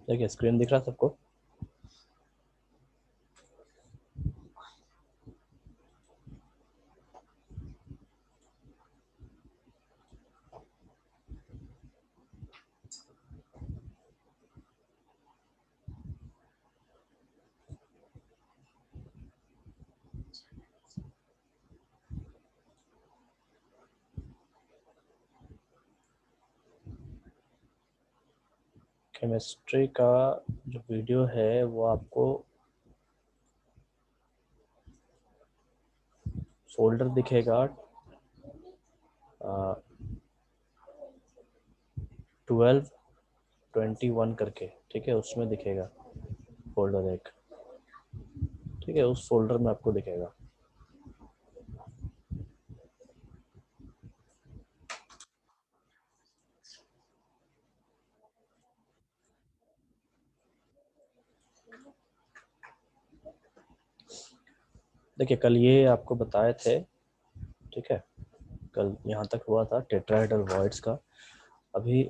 देखिए स्क्रीन दिख रहा है सबको। केमिस्ट्री का जो वीडियो है वो आपको फोल्डर दिखेगा 1221 करके, ठीक है, उसमें दिखेगा फोल्डर एक, ठीक है, उस फोल्डर में आपको दिखेगा। देखिए कल ये आपको बताए थे, ठीक है, कल यहाँ तक हुआ था टेट्राहेड्रल वॉइड्स का। अभी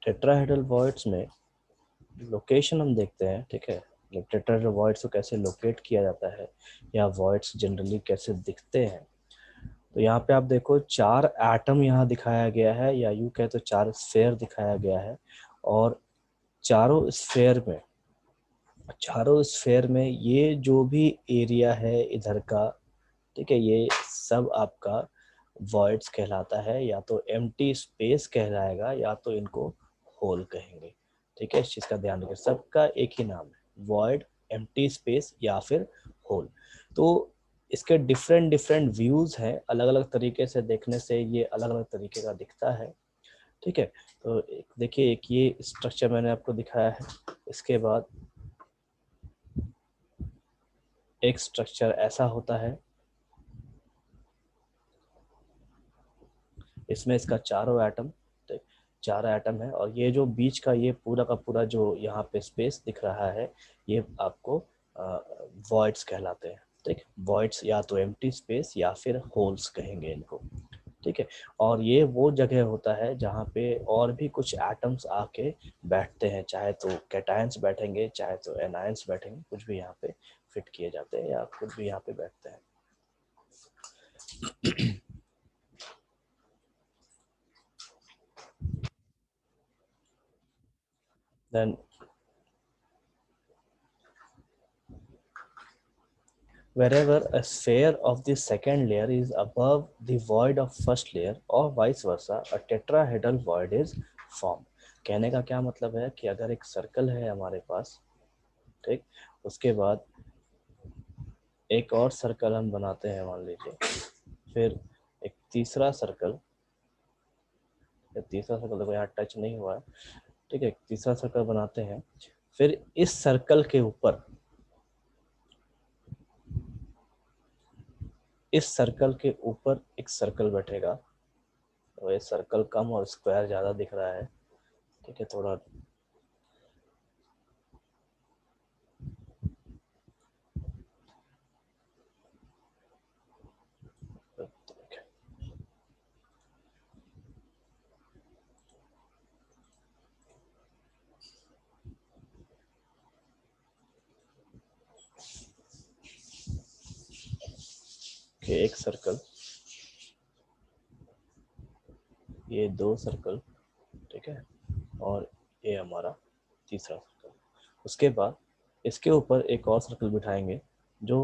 टेट्राहेड्रल वॉइड्स में लोकेशन हम देखते हैं, ठीक है, टेट्राहेड्रल वॉइड्स को कैसे लोकेट किया जाता है या वॉइड्स जनरली कैसे दिखते हैं। तो यहाँ पे आप देखो 4 एटम यहाँ दिखाया गया है, या यूँ कहे तो 4 स्फेयर दिखाया गया है, और चारों स्फेयर में ये जो भी एरिया है इधर का, ठीक है, ये सब आपका वॉइड्स कहलाता है, या तो एम्प्टी स्पेस कहलाएगा या तो इनको होल कहेंगे, ठीक है। इस चीज़ का ध्यान रखें, सबका एक ही नाम है, वॉइड, एम्प्टी स्पेस या फिर होल। तो इसके डिफरेंट डिफरेंट व्यूज हैं, अलग अलग तरीके से देखने से ये अलग अलग तरीके का दिखता है, ठीक है। तो देखिए एक ये स्ट्रक्चर मैंने आपको दिखाया है, इसके बाद एक स्ट्रक्चर ऐसा होता है, इसमें इसका चारों एटम है, और ये जो बीच का ये पूरा का पूरा जो यहाँ पे स्पेस दिख रहा है, ये आपको वॉइड्स कहलाते हैं, ठीक। वॉइड्स या तो एम्प्टी स्पेस या फिर होल्स कहेंगे इनको, ठीक है। और ये वो जगह होता है जहाँ पे और भी कुछ एटम्स आके बैठते हैं, चाहे तो कैटायंस बैठेंगे चाहे तो एनायंस बैठेंगे, कुछ भी यहाँ पे फिट किए जाते हैं या कुछ भी यहाँ पे बैठते हैं। Then wherever a sphere of the second layer is above the void of first layer or vice versa, a tetrahedral void is formed. कहने का क्या मतलब है कि अगर एक सर्कल है हमारे पास, ठीक, उसके बाद एक और सर्कल हम बनाते हैं मान लीजिए, फिर एक तीसरा सर्कल देखो यहाँ टच नहीं हुआ है, ठीक है, तीसरा सर्कल बनाते हैं, फिर इस सर्कल के ऊपर एक सर्कल बैठेगा, तो ये सर्कल कम और स्क्वायर ज़्यादा दिख रहा है, ठीक है, थोड़ा कि एक सर्कल, ये 2 सर्कल, ठीक है, और ये हमारा तीसरा सर्कल। उसके बाद इसके ऊपर एक और सर्कल बिठाएंगे जो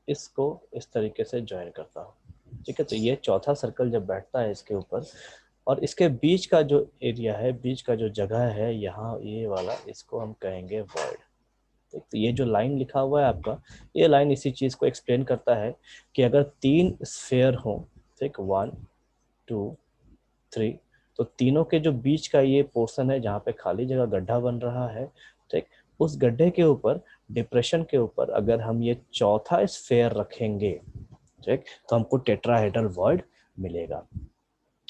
इसको इस तरीके से ज्वाइन करता हो, ठीक है। तो ये चौथा सर्कल जब बैठता है इसके ऊपर, और इसके बीच का जो एरिया है, बीच का जो जगह है यहाँ ये वाला, इसको हम कहेंगे वॉइड। तो ये जो लाइन लिखा हुआ है आपका, ये लाइन इसी चीज को एक्सप्लेन करता है कि अगर 3 स्फेयर हो, ठीक, 1 2 3, तो तीनों के जो बीच का ये पोर्शन है जहाँ पे खाली जगह गड्ढा बन रहा है, ठीक, उस गड्ढे के ऊपर, डिप्रेशन के ऊपर अगर हम ये चौथा स्फेयर रखेंगे, ठीक, तो हमको टेट्राहेड्रल वॉइड मिलेगा,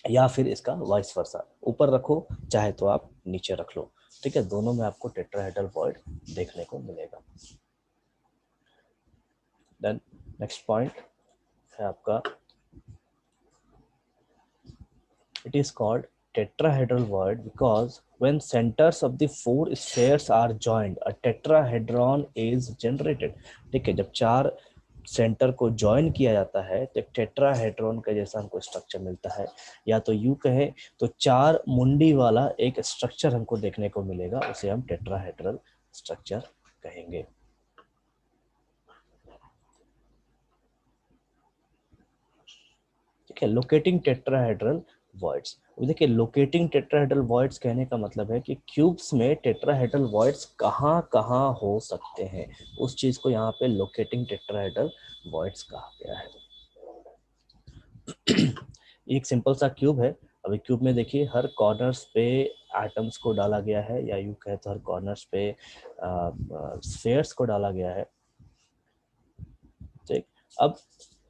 या फिर इसका वाइस वर्सा, ऊपर रखो चाहे तो आप नीचे रख लो, ठीक है, दोनों में आपको टेट्राहेड्रल वॉइड देखने को मिलेगा। देन नेक्स्ट पॉइंट है आपका, it is called tetrahedral void because when centers of the four spheres are joined a tetrahedron is generated. ठीक है, जब चार सेंटर को ज्वाइन किया जाता है तो एक टेट्राहेड्रॉन का जैसा हमको स्ट्रक्चर मिलता है, या तो यूं कहें तो चार मुंडी वाला एक स्ट्रक्चर हमको देखने को मिलेगा, उसे हम टेट्राहेड्रल स्ट्रक्चर कहेंगे। ठीक है, लोकेटिंग टेट्राहेड्रल वॉइड्स। देखिए, लोकेटिंग टेट्राहेड्रल वॉइड्स कहने का मतलब है कि क्यूब्स में टेट्राहेड्रल वॉइड्स कहाँ कहाँ हो सकते हैं, उस चीज को यहाँ पे लोकेटिंग टेट्राहेड्रल वॉइड्स कहा गया है। एक सिंपल सा क्यूब है। अभी क्यूब में देखिए हर कॉर्नर्स पे एटम्स को डाला गया है, या यूं कहे तो हर कॉर्नर्स पे स्फेयर्स को डाला गया है। ठीक, अब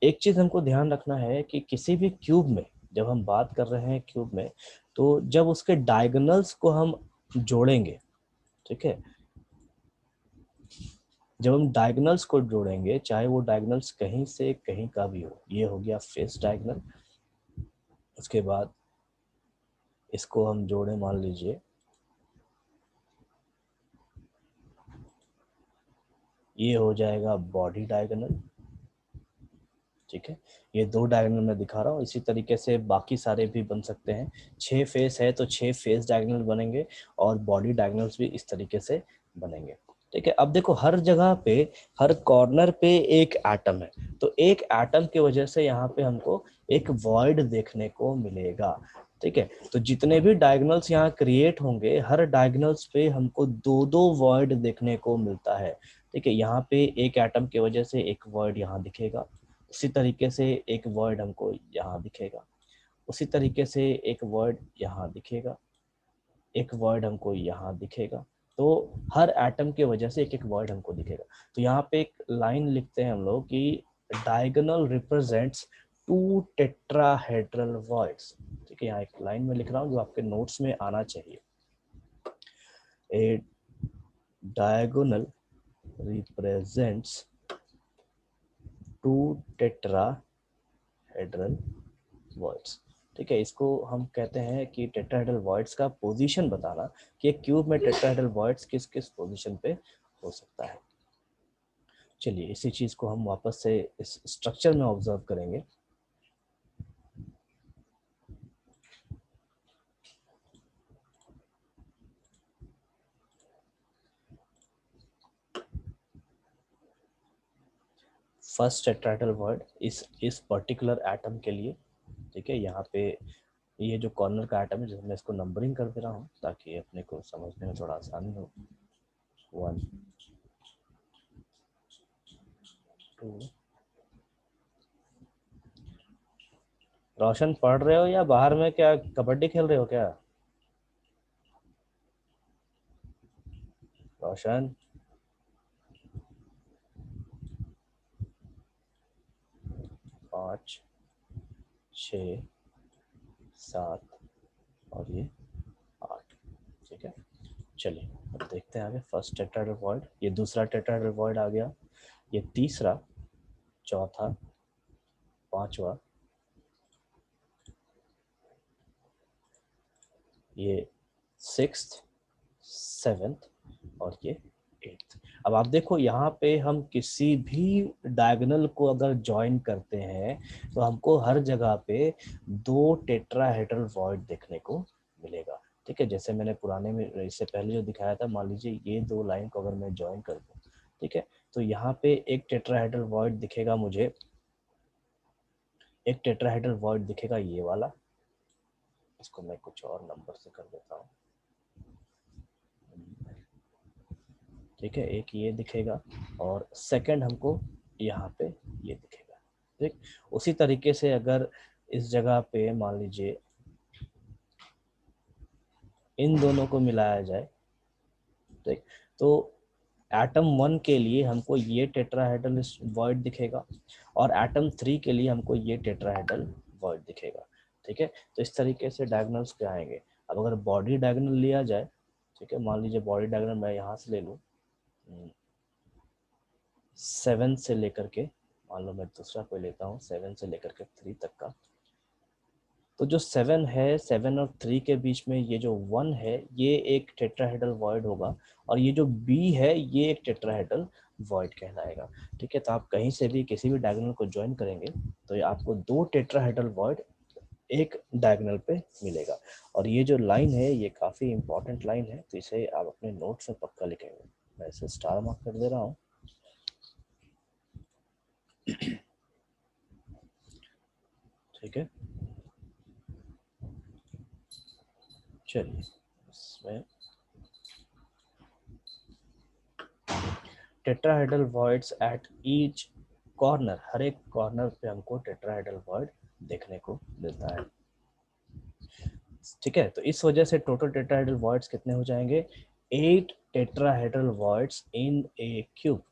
एक चीज हमको ध्यान रखना है कि किसी भी क्यूब में जब हम बात कर रहे हैं क्यूब में, तो जब उसके डायगोनल्स को हम जोड़ेंगे, ठीक है, जब हम डायगोनल्स को जोड़ेंगे, चाहे वो डायगोनल्स कहीं से कहीं का भी हो, ये हो गया फेस डायगोनल, उसके बाद इसको हम जोड़े, मान लीजिए ये हो जाएगा बॉडी डायगोनल। ठीक है, ये दो डायगोनल मैं दिखा रहा हूँ, इसी तरीके से बाकी सारे भी बन सकते हैं। 6 फेस है तो 6 फेस डायगोनल बनेंगे और बॉडी डायगोनल्स भी इस तरीके से बनेंगे। ठीक है, अब देखो हर जगह पे, हर कॉर्नर पे एक एटम है, तो एक एटम की वजह से यहाँ पे हमको एक वॉइड देखने को मिलेगा। ठीक है, तो जितने भी डायगोनल्स यहाँ क्रिएट होंगे, हर डायगोनल्स पे हमको दो दो वॉइड देखने को मिलता है। ठीक है, यहाँ पे एक एटम की वजह से एक वॉइड यहाँ दिखेगा, उसी तरीके से एक वर्ड हमको यहाँ दिखेगा, उसी तरीके से एक वर्ड यहाँ दिखेगा, एक वर्ड हमको यहाँ दिखेगा। तो हर एटम के वजह से एक एक वर्ड हमको दिखेगा। तो यहाँ पे एक लाइन लिखते हैं हम लोग कि diagonal represents two tetrahedral words. ठीक है, यहाँ एक लाइन में लिख रहा हूँ जो आपके नोट्स में आना चाहिए। A diagonal represents two tetrahedral voids. ठीक है, इसको हम कहते हैं कि टेट्राहेड्रल वॉइड्स का पोजीशन बताना, कि एक क्यूब में टेट्राहेड्रल वॉइड्स किस किस पोजीशन पे हो सकता है। चलिए इसी चीज को हम वापस से इस स्ट्रक्चर में ऑब्जर्व करेंगे। फर्स्ट टेट्राहेड्रल वॉइड इस पर्टिकुलर एटम के लिए। ठीक है, यहाँ पे ये जो कॉर्नर का एटम है, जिसमें मैं इसको नंबरिंग कर दे रहा हूँ ताकि अपने को समझने में थोड़ा आसानी हो। 1 2। रोशन पढ़ रहे हो या बाहर में क्या कबड्डी खेल रहे हो क्या? रोशन, 5 6 7 और ये 8। ठीक है, चलिए अब देखते हैं आगे। फर्स्ट टेट्राहेड्रल वॉइड, ये दूसरा टेट्राहेड्रल वॉइड आ गया, ये तीसरा, चौथा, पांचवा, ये सिक्स्थ, सेवेंथ और ये एट्थ। अब आप देखो यहाँ पे हम किसी भी डायगोनल को अगर ज्वाइन करते हैं तो हमको हर जगह पे दो टेट्राहेड्रल वॉइड देखने को मिलेगा। ठीक है, जैसे मैंने पुराने में इससे पहले जो दिखाया था, मान लीजिए ये दो लाइन को अगर मैं ज्वाइन कर दूं, ठीक है, तो यहाँ पे एक टेट्राहेड्रल वॉइड दिखेगा मुझे, एक टेट्राहेड्रल वॉइड दिखेगा ये वाला, इसको मैं कुछ और नंबर से कर देता हूँ। ठीक है, एक ये दिखेगा और सेकंड हमको यहाँ पे ये दिखेगा। ठीक, उसी तरीके से अगर इस जगह पे मान लीजिए इन दोनों को मिलाया जाए, ठीक, तो एटम 1 के लिए हमको ये टेट्राहेड्रल वॉइड दिखेगा और एटम 3 के लिए हमको ये टेट्राहेड्रल वॉइड दिखेगा। ठीक है, तो इस तरीके से डायगोनल्स पे आएंगे। अब अगर बॉडी डायगोनल लिया जाए, ठीक है, मान लीजिए बॉडी डायगोनल मैं यहाँ से ले लूँ 7 से लेकर के, मान लो मैं दूसरा कोई लेता हूँ 7 से लेकर के 3 तक का, तो जो 7 है, 7 और 3 के बीच में ये जो 1 है ये एक टेट्राहेड्रल वॉइड होगा, और ये जो B है ये एक टेट्राहेड्रल वॉइड कहलाएगा। ठीक है, तो आप कहीं से भी किसी भी डायगोनल को ज्वाइन करेंगे तो ये आपको 2 टेट्राहेड्रल वॉइड एक डायगोनल पे मिलेगा। और ये जो लाइन है ये काफ़ी इंपॉर्टेंट लाइन है, तो इसे आप अपने नोट्स में पक्का लिखेंगे। मैं इसे स्टार मार्क कर दे रहा हूँ। ठीक है, चलिए इसमें tetrahedral voids at each corner, हर एक कॉर्नर पे हमको टेट्राहेड्रल वॉइड देखने को मिलता है। ठीक है, तो इस वजह से टोटल टेट्राहेड्रल वॉइड्स कितने हो जाएंगे? 8 tetrahedral voids in A cube.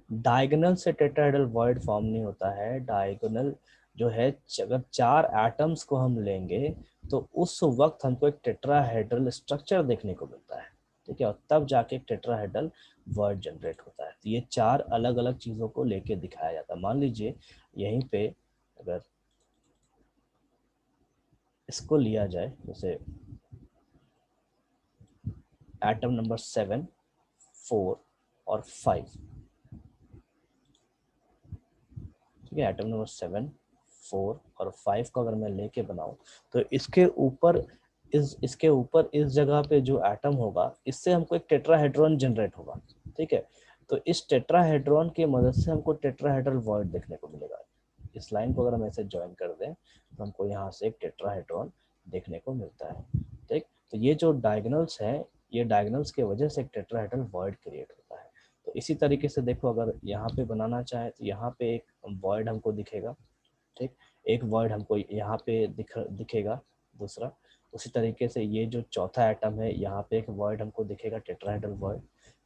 Diagonal से टेट्राहेड्रल वॉइड फॉर्म नहीं होता है। डायगोनल जो है, अगर 4 एटम्स को हम लेंगे तो उस वक्त हमको एक टेट्राहेड्रल स्ट्रक्चर देखने को मिलता है। ठीक है, और तब जाके एक टेट्राहेड्रल वॉइड जनरेट होता है। तो ये 4 अलग अलग चीज़ों को लेके दिखाया जाता है। मान लीजिए यहीं पे अगर इसको लिया जाए, जैसे एटम नंबर 7, 4 और 5। ठीक है, एटम नंबर 7, 4 और 5 को अगर मैं लेके बनाऊं तो इसके ऊपर इस जगह पे जो एटम होगा इससे हमको एक टेट्राहेड्रॉन जनरेट होगा। ठीक है, तो इस टेट्राहेड्रॉन की मदद से हमको टेट्राहेड्रल वॉइड देखने को मिलेगा। इस लाइन को अगर हम ऐसे ज्वाइन कर दें तो हमको यहाँ से एक टेट्राहेड्रॉन देखने को मिलता है। ठीक, तो ये जो डायगोनल्स हैं, ये डायगोनल्स की वजह से एक टेट्राहेड्रल वॉइड क्रिएट होता है। तो इसी तरीके से देखो, अगर यहाँ पे बनाना चाहे तो यहाँ पे एक वॉइड हमको दिखेगा। ठीक, एक वॉइड हमको यहाँ पे दिखेगा दूसरा। उसी तरीके से ये जो चौथा एटम है यहाँ पे एक वॉइड हमको दिखेगा, टेट्राहेड्रल वॉइड।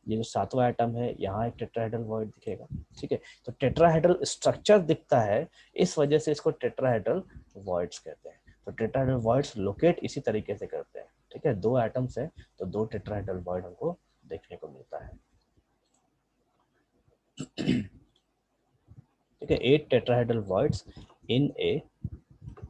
ये जो 7वां एटम है यहाँ एक टेट्राहेड्रल वॉइड दिखेगा। ठीक है, तो टेट्राहेड्रल स्ट्रक्चर दिखता है, इस वजह से इसको टेट्राहेड्रल वॉइड्स कहते हैं। तो टेट्राहेड्रल वॉइड्स लोकेट इसी तरीके से करते हैं। ठीक है, 2 एटम्स है तो 2 टेट्राहेड्रल वॉइड हमको देखने को मिलता है। ठीक है, 8 tetrahedral voids in A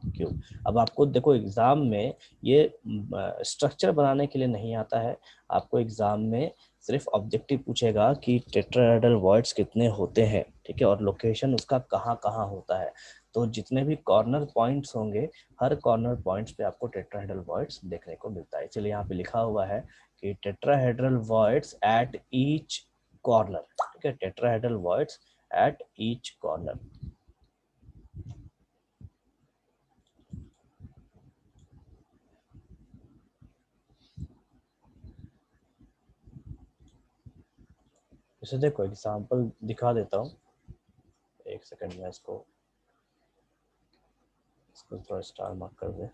cube. अब आपको देखो एग्जाम में ये स्ट्रक्चर बनाने के लिए नहीं आता है, आपको एग्जाम में सिर्फ ऑब्जेक्टिव पूछेगा कि टेट्राहेड्रल वॉइड्स कितने होते हैं। ठीक है, और लोकेशन उसका कहाँ कहाँ होता है। तो जितने भी कॉर्नर पॉइंट्स होंगे, हर कॉर्नर पॉइंट्स पे आपको टेट्राहेड्रल वॉइड्स देखने को मिलता है। चलिए यहाँ पे लिखा हुआ है कि tetrahedral voids at each corner. ठीक है, tetrahedral voids at each corner. इसे देखो एग्जाम्पल दिखा देता हूँ, एक सेकंड में इसको थोड़ा स्टार मार्क कर दे।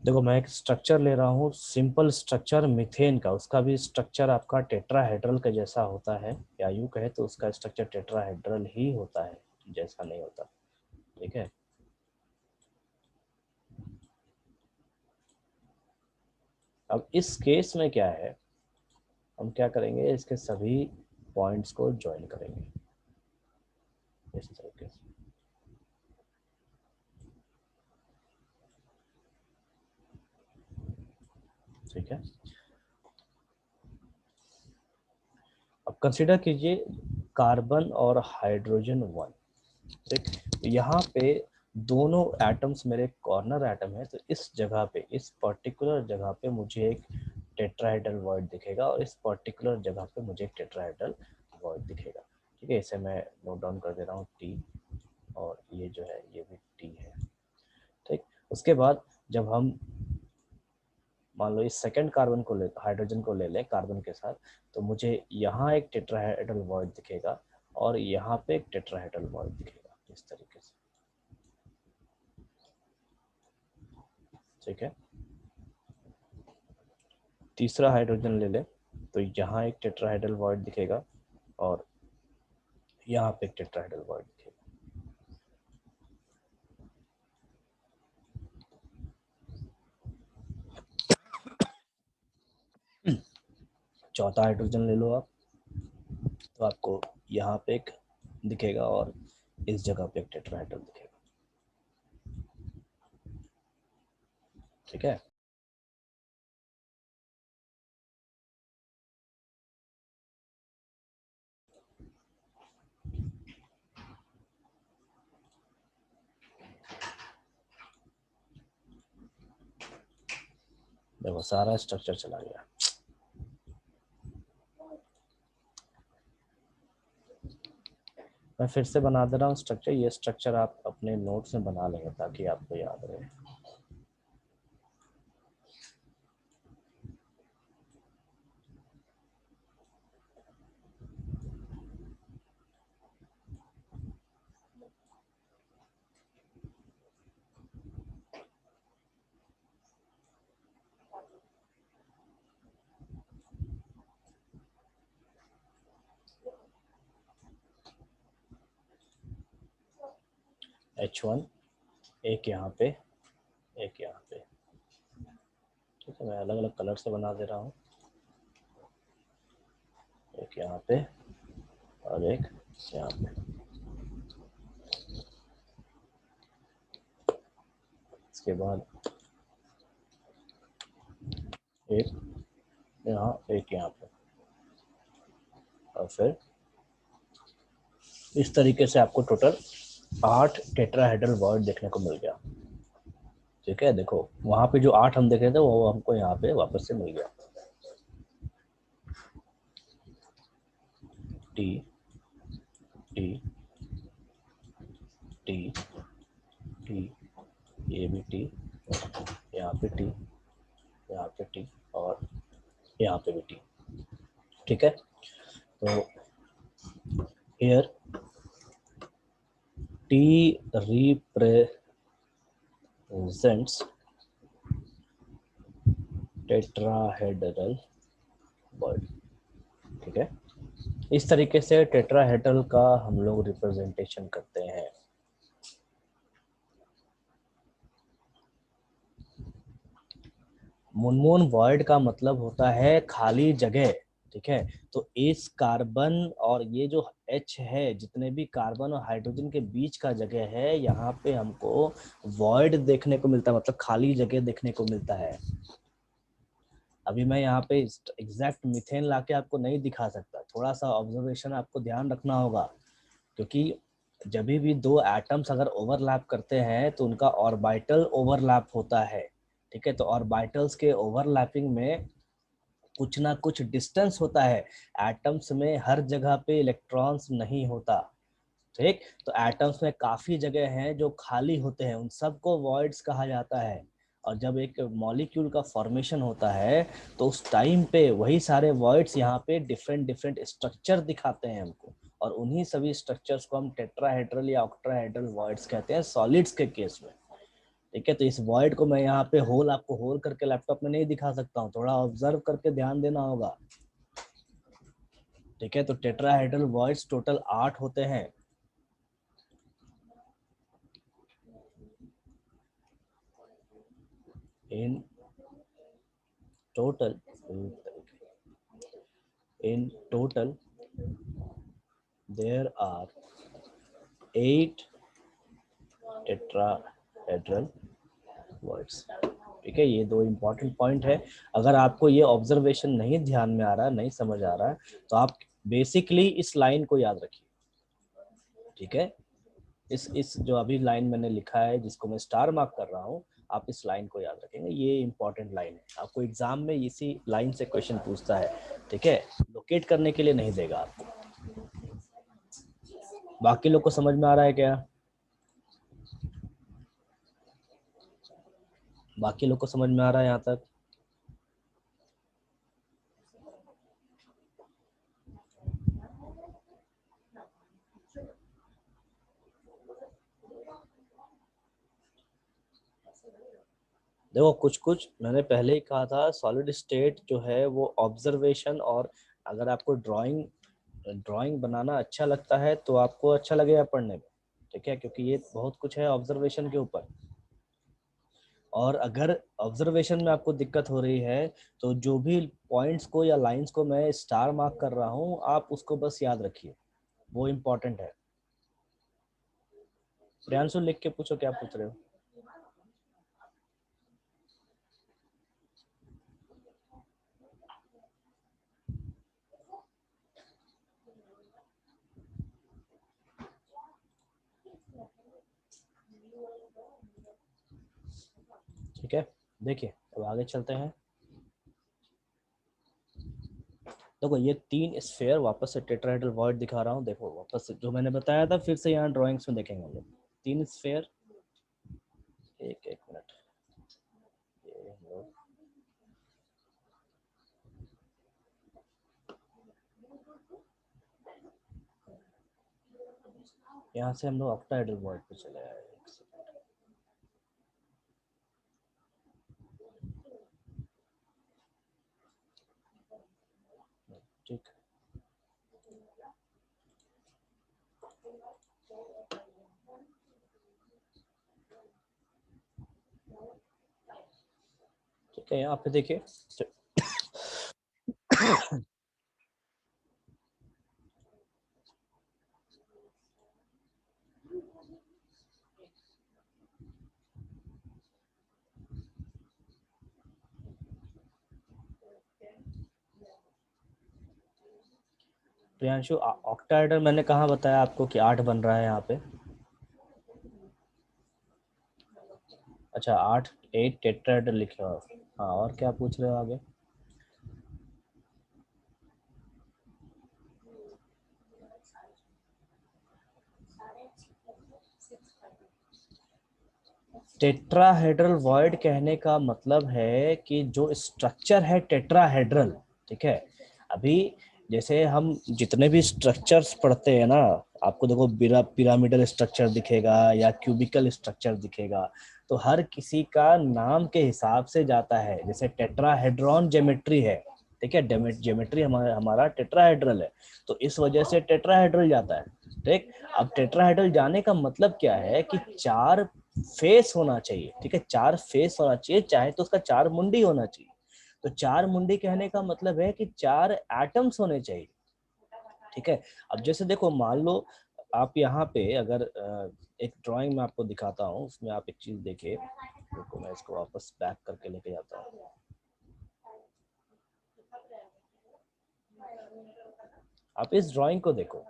देखो मैं एक स्ट्रक्चर ले रहा हूँ, सिंपल स्ट्रक्चर मीथेन का। उसका भी स्ट्रक्चर आपका टेट्राहेड्रल के जैसा होता है, या यूं कहे तो उसका स्ट्रक्चर टेट्राहेड्रल ही होता है, जैसा नहीं होता। ठीक है, अब इस केस में क्या है, हम क्या करेंगे, इसके सभी पॉइंट्स को ज्वाइन करेंगे इस तरीके से। ठीक है, अब कंसीडर कीजिए कार्बन और हाइड्रोजन 1। ठीक, तो यहाँ पे दोनों एटम्स मेरे कॉर्नर एटम है, तो इस जगह पे, इस पर्टिकुलर जगह पे मुझे एक टेट्राहेड्रल वॉइड दिखेगा, और इस पर्टिकुलर जगह पे मुझे एक टेट्राहेड्रल वॉइड दिखेगा। ठीक है, इसे मैं नोट डाउन कर दे रहा हूँ टी, और ये जो है ये भी टी है। ठीक, उसके बाद जब हम मान लो इस सेकंड कार्बन को ले, हाइड्रोजन को ले लें कार्बन के साथ, तो मुझे यहाँ एक टेट्राहेड्रल वॉइड दिखेगा, और यहाँ पे एक टेट्राहेड्रल वॉइड दिखेगा इस तरीके से। ठीक है, तीसरा हाइड्रोजन ले ले, तो यहाँ एक टेट्राहेड्रल वॉइड दिखेगा और यहाँ पे एक टेट्राहेड्रल वॉइड दिखेगा। चौथा हाइड्रोजन ले लो आप, तो आपको यहाँ पे एक दिखेगा और इस जगह पे एक टेट्राहेड्रल दिखेगा। ठीक है, देखो सारा स्ट्रक्चर चला गया। मैं फिर से बना दे रहा हूँ स्ट्रक्चर, ये स्ट्रक्चर आप अपने नोट्स में बना लेंगे ताकि आपको याद रहे। H1 एक यहाँ पे, एक यहाँ पे। ठीक है, मैं अलग अलग कलर से बना दे रहा हूँ, एक यहाँ पे और एक यहाँ पे। इसके बाद एक यहाँ, एक यहाँ पे, और फिर इस तरीके से आपको टोटल 8 टेट्राहेड्रल वॉइड देखने को मिल गया। ठीक है, देखो वहां पे जो 8 हम देख रहे थे वो हमको यहाँ पे वापस से मिल गया। टी टी टी टी, ये भी टी, यहाँ पे टी, यहाँ पे टी और यहाँ पे भी टी। ठीक है, तो here T represents tetrahedral word. ठीक है, इस तरीके से टेट्राहेड्रल का हम लोग रिप्रेजेंटेशन करते हैं। मुनमुन वर्ड का मतलब होता है खाली जगह। ठीक है, तो इस कार्बन और ये जो H है, जितने भी कार्बन और हाइड्रोजन के बीच का जगह है, यहाँ पे हमको वॉइड देखने को मिलता है, मतलब खाली जगह देखने को मिलता है। अभी मैं यहाँ पे एग्जैक्ट मीथेन लाके आपको नहीं दिखा सकता, थोड़ा सा ऑब्जर्वेशन आपको ध्यान रखना होगा, क्योंकि जब भी दो एटम्स अगर ओवरलैप करते हैं तो उनका ऑर्बिटल ओवरलैप होता है। ठीक है, तो ऑर्बिटल्स के ओवरलैपिंग में कुछ ना कुछ डिस्टेंस होता है। एटम्स में हर जगह पे इलेक्ट्रॉन्स नहीं होता। ठीक, तो एटम्स में काफी जगह हैं जो खाली होते हैं, उन सबको वॉइड्स कहा जाता है। और जब एक मॉलिक्यूल का फॉर्मेशन होता है तो उस टाइम पे वही सारे वॉइड्स यहाँ पे डिफरेंट डिफरेंट स्ट्रक्चर दिखाते हैं हमको, और उन्हीं सभी स्ट्रक्चर्स को हम टेट्राहेड्रल या ऑक्टाहेड्रल वॉइड्स कहते हैं सॉलिड्स के केस में। ठीक है, तो इस वॉइड को मैं यहाँ पे होल आपको होल करके लैपटॉप में नहीं दिखा सकता हूँ, थोड़ा ऑब्जर्व करके ध्यान देना होगा। ठीक है, तो टेट्राहेड्रल वॉइड्स टोटल 8 होते हैं। इन total there are 8 tetrahedral words. ठीक है, ये दो इंपॉर्टेंट पॉइंट है। अगर आपको ये ऑब्जर्वेशन नहीं ध्यान में आ रहा है, नहीं समझ आ रहा है, तो आप बेसिकली इस लाइन को याद रखिए। ठीक है, इस जो अभी लाइन मैंने लिखा है, जिसको मैं स्टार मार्क कर रहा हूँ, आप इस लाइन को याद रखेंगे, ये इंपॉर्टेंट लाइन है। आपको एग्जाम में इसी लाइन से क्वेश्चन पूछता है। ठीक है, लोकेट करने के लिए नहीं देगा आपको। बाकी लोग को समझ में आ रहा है क्या? बाकी लोग को समझ में आ रहा है यहाँ तक? देखो कुछ कुछ मैंने पहले ही कहा था, सॉलिड स्टेट जो है वो ऑब्जर्वेशन, और अगर आपको ड्राइंग बनाना अच्छा लगता है तो आपको अच्छा लगेगा पढ़ने में, ठीक है, क्योंकि ये बहुत कुछ है ऑब्जर्वेशन के ऊपर। और अगर ऑब्जर्वेशन में आपको दिक्कत हो रही है तो जो भी पॉइंट्स को या लाइंस को मैं स्टार मार्क कर रहा हूँ, आप उसको बस याद रखिए, वो इम्पोर्टेंट है। प्रियांशु लिख के पूछो क्या पूछ रहे हो। ठीक है, देखिए अब आगे चलते हैं। देखो ये 3 स्फेयर, वापस से टेट्राहेड्रल वॉइड दिखा रहा हूँ, देखो वापस से जो मैंने बताया था, फिर से यहाँ ड्राइंग्स में देखेंगे हम लोग 3 स्फेयर। एक मिनट, ये हम लोग यहाँ से हम लोग ऑक्टाहेड्रल वॉइड पे चले आए। ठीक, ठीक है, यहाँ पे देखिए प्रियांशु, ऑक्टाहेड्रल मैंने कहाँ बताया आपको कि 8 बन रहा है यहाँ पे। अच्छा 8, 8 टेट्राहेड्रल लिखे हो। हाँ, और क्या पूछ रहे हो आगे। टेट्राहेड्रल वॉइड कहने का मतलब है कि जो स्ट्रक्चर है टेट्राहेड्रल, ठीक है। अभी जैसे हम जितने भी स्ट्रक्चर्स पढ़ते हैं ना, आपको देखो पिरामिडल स्ट्रक्चर दिखेगा या क्यूबिकल स्ट्रक्चर दिखेगा, तो हर किसी का नाम के हिसाब से जाता है। जैसे टेट्राहेड्रॉन ज्योमेट्री है, ठीक है, ज्योमेट्री हमारा टेट्राहेड्रल है, तो इस वजह से टेट्राहेड्रल जाता है। ठीक, अब टेट्राहेड्रल जाने का मतलब क्या है कि 4 फेस होना चाहिए, ठीक है, 4 फेस होना चाहिए, चाहे तो उसका 4 मुंडी होना चाहिए। तो 4 मुंडी कहने का मतलब है कि 4 एटम्स होने चाहिए, ठीक है। अब जैसे देखो मान लो आप यहाँ पे अगर एक ड्राइंग में आपको दिखाता हूँ, उसमें आप एक चीज देखिए, देखो मैं इसको वापस बैक करके लेके जाता हूँ। आप इस ड्राइंग को देखो,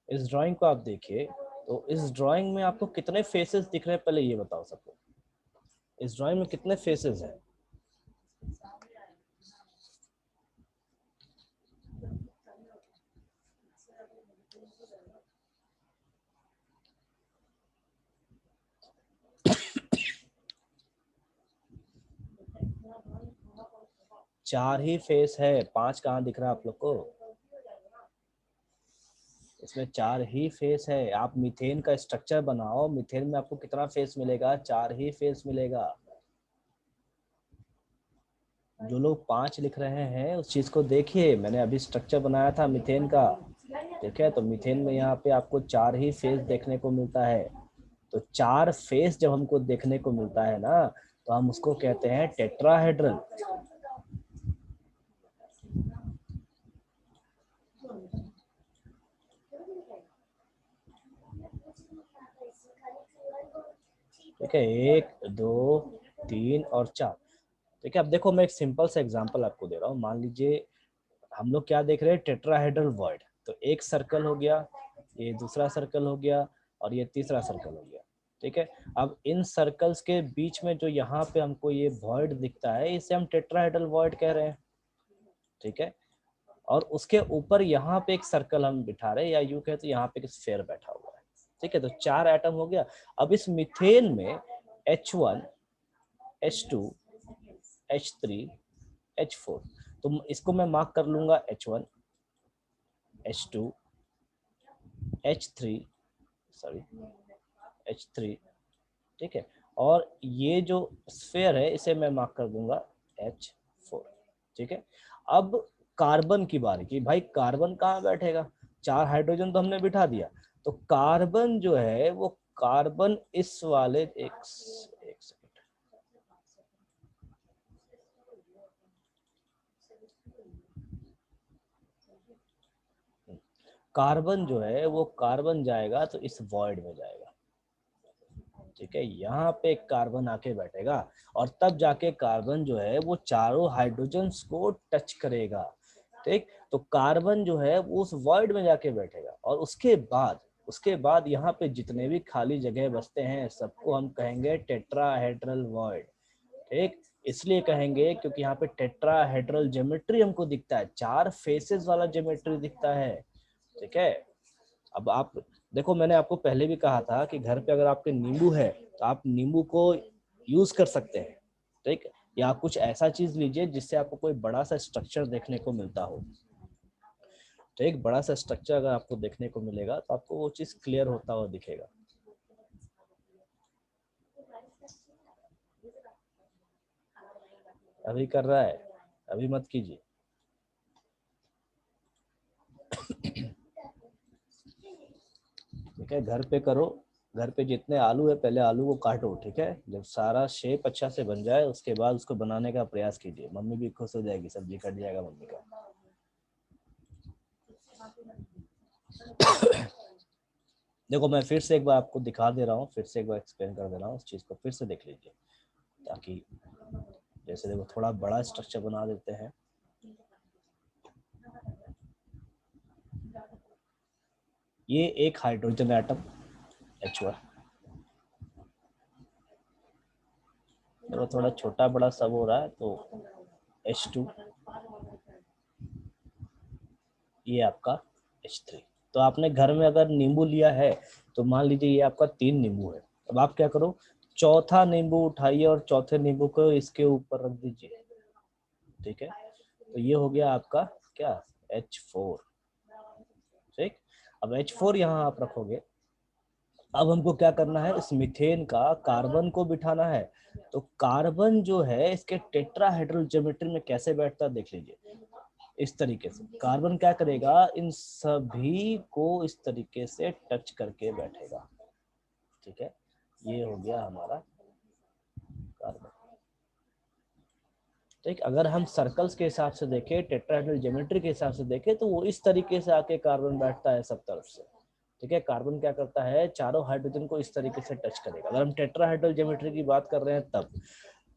इस ड्राइंग को आप देखिए, तो इस ड्राइंग में आपको कितने फेसेस दिख रहे हैं, पहले ये बताओ सबको, इस ड्राइंग में कितने फेसेस हैं। 4 ही फेस है, 5 कहाँ दिख रहा है आप लोग को। इसमें 4 ही फेस है। आप मीथेन का स्ट्रक्चर बनाओ, मीथेन में आपको कितना फेस मिलेगा, 4 ही फेस मिलेगा। जो लोग 5 लिख रहे हैं उस चीज को देखिए, मैंने अभी स्ट्रक्चर बनाया था मीथेन का, ठीक है, तो मीथेन में यहाँ पे आपको 4 ही फेस देखने को मिलता है। तो 4 फेस जब हमको देखने को मिलता है ना, तो हम उसको कहते हैं टेट्राहेड्रल। ठीक है, 1 2 3 और 4। ठीक है, अब देखो मैं एक सिंपल सा एग्जांपल आपको दे रहा हूँ। मान लीजिए हम लोग क्या देख रहे हैं, टेट्राहेड्रल वॉइड। तो एक सर्कल हो गया, ये दूसरा सर्कल हो गया, और ये तीसरा सर्कल हो गया, ठीक है। अब इन सर्कल्स के बीच में जो यहाँ पे हमको ये वॉइड दिखता है, इसे हम टेट्राहेड्रल वॉइड कह रहे हैं, ठीक है। और उसके ऊपर यहाँ पे एक सर्कल हम बिठा रहे हैं, या यूं कहे तो यहाँ पे एक स्फेयर बैठा हुआ है, ठीक है। तो 4 एटम हो गया। अब इस मीथेन में H1 H2 H3 H4, तो इसको मैं मार्क कर लूंगा H1 H2 H3, sorry H3, ठीक है। और ये जो स्फीयर है इसे मैं मार्क कर दूंगा H4, ठीक है। अब कार्बन की बारी की, भाई कार्बन कहाँ बैठेगा, 4 हाइड्रोजन तो हमने बिठा दिया, तो कार्बन जो है वो कार्बन इस वाले एक सेकंड, कार्बन जो है वो कार्बन जाएगा तो इस वॉइड में जाएगा, ठीक है। यहाँ पे एक कार्बन आके बैठेगा और तब जाके कार्बन जो है वो चारों हाइड्रोजन्स को टच करेगा, ठीक। तो कार्बन जो है वो उस वॉइड में जाके बैठेगा और उसके बाद यहाँ पे जितने भी खाली जगह बचते हैं सबको हम कहेंगे टेट्राहेड्रल वॉइड, ठीक। इसलिए कहेंगे क्योंकि यहाँ पे टेट्राहेड्रल ज्योमेट्री हमको दिखता है, 4 फेसेस वाला ज्योमेट्री दिखता है, ठीक है। अब आप देखो, मैंने आपको पहले भी कहा था कि घर पे अगर आपके नींबू है तो आप नींबू को यूज कर सकते हैं, ठीक। या कुछ ऐसा चीज लीजिए जिससे आपको कोई बड़ा सा स्ट्रक्चर देखने को मिलता हो, तो एक बड़ा सा स्ट्रक्चर अगर आपको देखने को मिलेगा तो आपको वो चीज क्लियर होता हुआ दिखेगा। अभी कर रहा है, अभी मत कीजिए। ठीक है, घर पे करो, घर पे जितने आलू है पहले आलू को काटो, ठीक है। जब सारा शेप अच्छा से बन जाए उसके बाद उसको बनाने का प्रयास कीजिए, मम्मी भी खुश हो जाएगी, सब्जी कट जाएगा मम्मी का। देखो मैं फिर से एक बार आपको दिखा दे रहा हूँ, फिर से एक बार एक्सप्लेन कर दे रहा हूँ, उस चीज को फिर से देख लीजिए, ताकि जैसे देखो थोड़ा बड़ा स्ट्रक्चर बना देते हैं। ये एक हाइड्रोजन एटम H1, चलो थोड़ा छोटा बड़ा सब हो रहा है तो H2, ये आपका H3। तो आपने घर में अगर नींबू लिया है तो मान लीजिए ये आपका 3 नींबू है, अब आप क्या करो, चौथा नींबू उठाइए और चौथे नींबू को इसके ऊपर रख दीजिए, ठीक है। तो ये हो गया आपका क्या, H4, ठीक। अब H4 यहाँ आप रखोगे, अब हमको क्या करना है, इस मीथेन का कार्बन को बिठाना है। तो कार्बन जो है इसके टेट्राहेड्रल ज्योमेट्री में कैसे बैठता है देख लीजिए, इस तरीके से कार्बन क्या करेगा, इन सभी को इस तरीके से टच करके बैठेगा, ठीक है। ये हो गया हमारा कार्बन, ठीक। अगर हम सर्कल्स के हिसाब से देखें, टेट्राहेड्रल ज्योमेट्री के हिसाब से देखें तो वो इस तरीके से आके कार्बन बैठता है सब तरफ से, ठीक है। कार्बन क्या करता है, चारों हाइड्रोजन को इस तरीके से टच करेगा। अगर हम टेट्राहेड्रल ज्योमेट्री की बात कर रहे हैं तब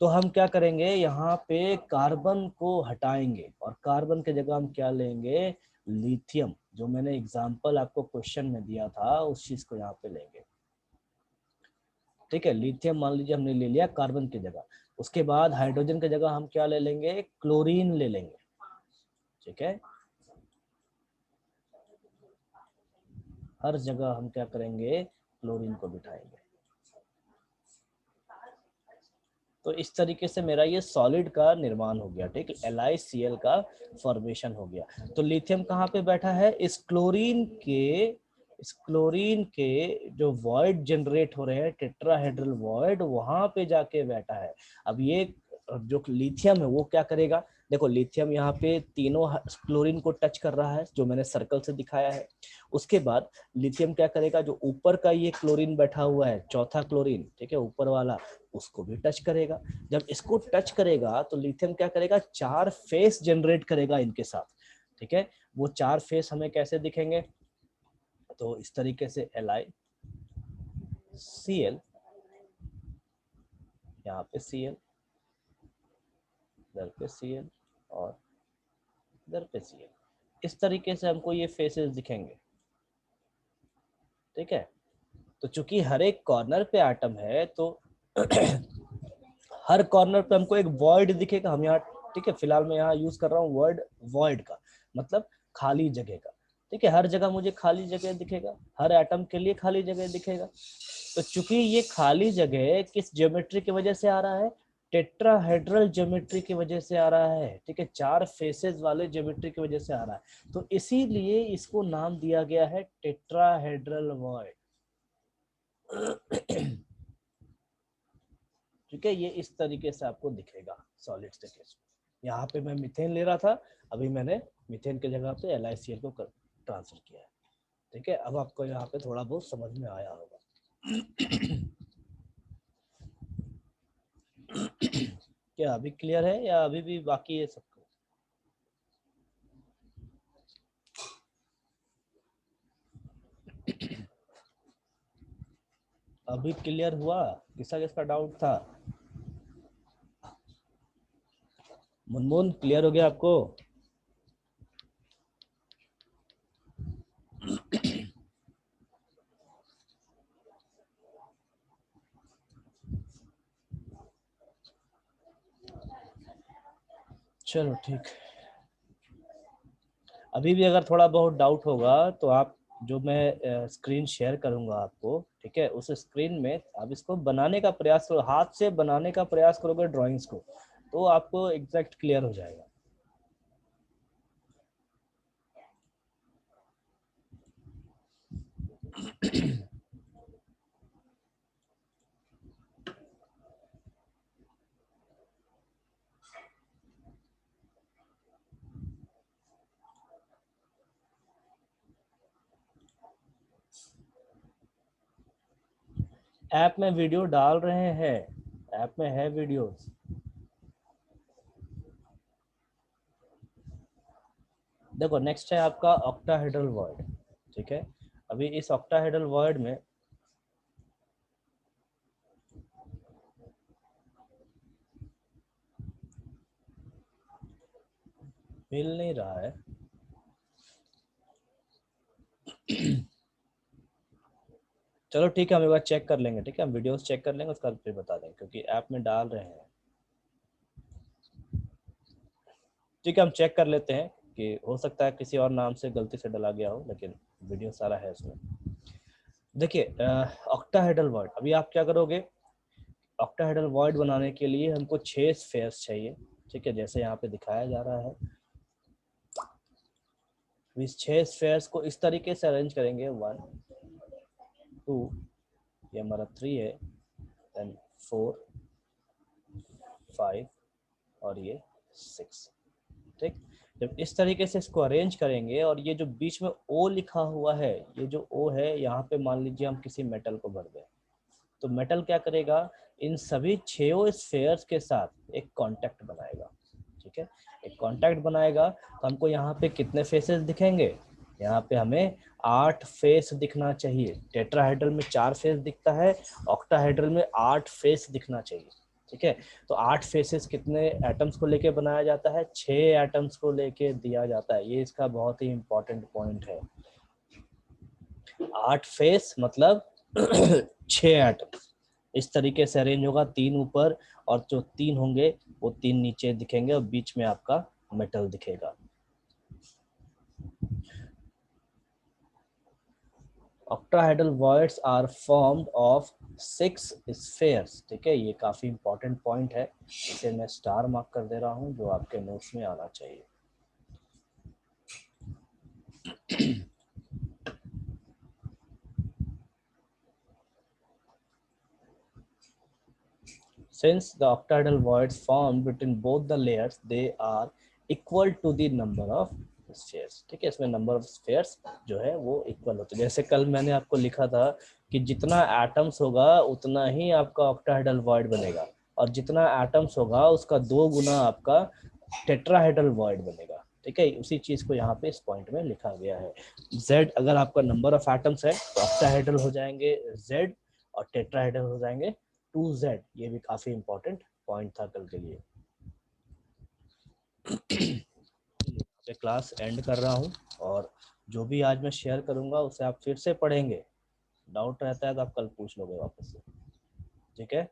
तो हम क्या करेंगे, यहाँ पे कार्बन को हटाएंगे और कार्बन के जगह हम क्या लेंगे, लिथियम, जो मैंने एग्जांपल आपको क्वेश्चन में दिया था उस चीज को यहाँ पे लेंगे, ठीक है। लिथियम मान लीजिए हमने ले लिया कार्बन की जगह, उसके बाद हाइड्रोजन की जगह हम क्या ले लेंगे, क्लोरीन ले लेंगे, ठीक है। हर जगह हम क्या करेंगे, क्लोरीन को बिठाएंगे। तो इस तरीके से मेरा ये सॉलिड का निर्माण हो गया, ठीक। LiCl का फॉर्मेशन हो गया। तो लिथियम कहाँ पे बैठा है, इस क्लोरीन के जो वॉइड जनरेट हो रहे हैं, टेट्राहेड्रल वॉइड, वहां पे जाके बैठा है। अब ये जो लिथियम है वो क्या करेगा, देखो लिथियम यहाँ पे तीनों क्लोरीन को टच कर रहा है जो मैंने सर्कल से दिखाया है। उसके बाद लिथियम क्या करेगा, जो ऊपर का ये क्लोरीन बैठा हुआ है, चौथा क्लोरीन, ठीक है, ऊपर वाला, उसको भी टच करेगा। जब इसको टच करेगा तो लिथियम क्या करेगा, 4 फेस जनरेट करेगा इनके साथ, ठीक है। वो 4 फेस हमें कैसे दिखेंगे, तो इस तरीके से LiCl, यहाँ पे Cl, इधर पे Cl और इधर पे Cl, इस तरीके से हमको ये फेसेस दिखेंगे, ठीक है। तो चूंकि हर एक कॉर्नर पे एटम है तो हर कॉर्नर पे हमको एक वॉइड दिखेगा, हम यहाँ, ठीक है, फिलहाल मैं यहाँ यूज कर रहा हूँ वर्ड वॉइड का, मतलब खाली जगह का, ठीक है। हर जगह मुझे खाली जगह दिखेगा, हर एटम के लिए खाली जगह दिखेगा। तो चूंकि ये खाली जगह किस ज्योमेट्री की वजह से आ रहा है, टेट्राहेड्रल ज्योमेट्री की वजह से आ रहा है, ठीक है, 4 फेसेस वाले ज्योमेट्री की वजह से आ रहा है। तो इसीलिए इसको नाम दिया गया है टेट्राहेड्रल वॉइड, ठीक है, ये इस तरीके से आपको दिखेगा सॉलिड्स के केस में। यहाँ पे मैं मीथेन ले रहा था, अभी मैंने मीथेन की जगह पे LiCl को ट्रांसफर किया है। ठीक है, अब आपको यहाँ पे थोड़ा बहुत समझ में आया होगा। क्या अभी क्लियर है या अभी भी बाकी है सबको? अभी क्लियर हुआ? किसका किसका डाउट था? मुनमुन क्लियर हो गया आपको? चलो ठीक। अभी भी अगर थोड़ा बहुत डाउट होगा तो आप, जो मैं स्क्रीन शेयर करूंगा आपको, ठीक है, उस स्क्रीन में आप इसको बनाने का प्रयास करो, हाथ से बनाने का प्रयास करोगे ड्राइंग्स को, तो आपको एग्जैक्ट क्लियर हो जाएगा। ऐप में वीडियो डाल रहे हैं, ऐप में है वीडियोस। देखो नेक्स्ट है आपका ऑक्टाहेड्रल वॉइड। ठीक है, अभी इस ऑक्टाहेड्रल वॉइड में मिल नहीं रहा है। चलो ठीक है, हम एक बार चेक कर लेंगे। ठीक है, हम वीडियोस चेक कर लेंगे, उसका फिर बता देंगे, क्योंकि ऐप में डाल रहे हैं। ठीक है, हम चेक कर लेते हैं कि हो सकता है किसी और नाम से गलती से डला गया हो, लेकिन वीडियो सारा है इसमें। देखिए ऑक्टाहेड्रल वॉइड, अभी आप क्या करोगे, ऑक्टाहेड्रल वॉइड बनाने के लिए हमको 6 स्फेयर्स चाहिए। ठीक है, जैसे यहाँ पे दिखाया जा रहा है। इस 6 स्फेयर्स को इस तरीके से अरेंज करेंगे, 1 2, ये हमारा 3 है, देन 4 5 और ये 6। ठीक, जब इस तरीके से इसको अरेंज करेंगे और ये जो बीच में ओ लिखा हुआ है, ये जो ओ है यहाँ पे मान लीजिए हम किसी मेटल को भर दें, तो मेटल क्या करेगा, इन सभी 6 स्फेयर्स के साथ एक कांटेक्ट बनाएगा। ठीक है, एक कांटेक्ट बनाएगा, तो हमको यहाँ पे कितने फेसेस दिखेंगे, यहाँ पे हमें 8 फेस दिखना चाहिए। टेट्राहेड्रल में 4 फेस दिखता है, ऑक्टाहेड्रल में 8 फेस दिखना चाहिए। ठीक है, तो 8 फेसेस कितने एटम्स को लेके बनाया जाता है, 6 एटम्स को लेके दिया जाता है। ये इसका बहुत ही इंपॉर्टेंट पॉइंट है। 8 फेस मतलब 6 एटम्स इस तरीके से अरेंज होगा, 3 ऊपर और जो 3 होंगे वो 3 नीचे दिखेंगे और बीच में आपका मेटल दिखेगा। Octahedral voids are formed of 6 spheres. ठीक है, ये काफी इंपॉर्टेंट पॉइंट है, इसे मैं स्टार मार्क कर दे रहा हूँ, जो आपके नोट्स में आना चाहिए। Since the octahedral voids formed between both the layers, they are equal to the number of spheres. ठीक है, इसमें नंबर ऑफ स्फेयर्स जो है वो इक्वल होते हैं। जैसे कल मैंने आपको लिखा था कि जितना एटम्स होगा उतना ही आपका ऑक्टाहेड्रल वॉइड बनेगा, और जितना एटम्स होगा उसका 2 गुना आपका टेट्राहेड्रल वॉइड बनेगा। ठीक है, उसी चीज को यहाँ पे इस पॉइंट में लिखा गया है। Z अगर आपका नंबर ऑफ एटम्स है तो ऑक्टाहेड्रल हो जाएंगे Z, और टेट्राहेड्रल हो जाएंगे 2Z। ये भी काफी इंपॉर्टेंट पॉइंट था कल के लिए। मैं क्लास एंड कर रहा हूँ, और जो भी आज मैं शेयर करूंगा उसे आप फिर से पढ़ेंगे। डाउट रहता है तो आप कल पूछ लोगे वापस से। ठीक है।